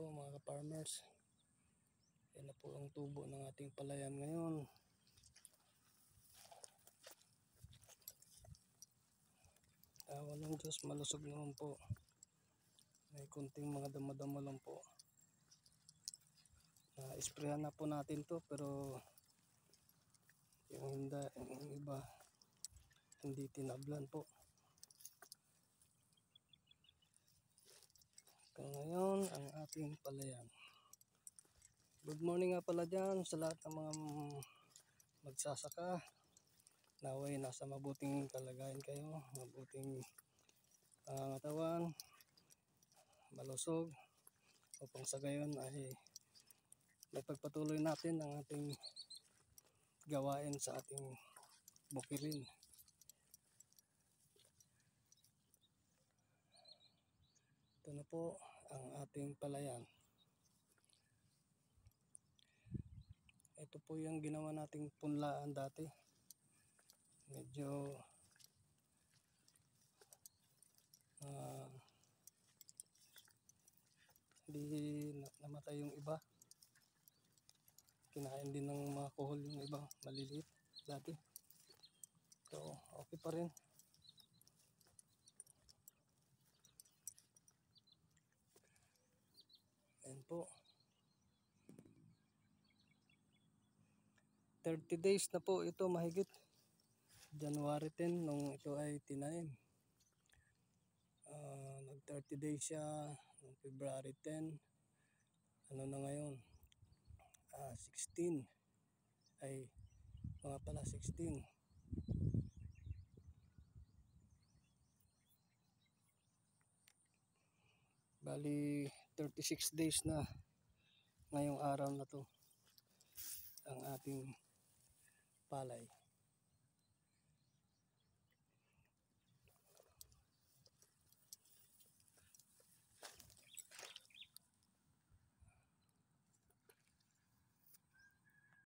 po mga ka-farmers. Yan na po ang tubo ng ating palayan ngayon. Awa ng Diyos, malusog naman po. May kunting mga dama-dama lang po. Isprayan na po natin to, pero yung iba hindi tinablan po. Ngayon ang ating palayan. Good morning nga pala dyan sa lahat ng mga magsasaka. Naway nasa mabuting kalagayan kayo, mabuting pangangatawan, malusog, upang sa gayon ay may pagpatuloy natin ang ating gawain sa ating bukirin. Ito na po ang ating palayan. Ito po yung ginawa nating punlaan dati. Medyo hindi namatay yung iba. Kinain din ng mga kuhol yung iba, maliliit dati. So okay pa rin. Ayan po. 30 days na po ito mahigit. January 10 nung ito ay tinanim. Nag 30 days siya nung February 10. Ano na ngayon? 16. Ay mga pala 16. Bali 36 days na ngayong araw na to ang ating palay.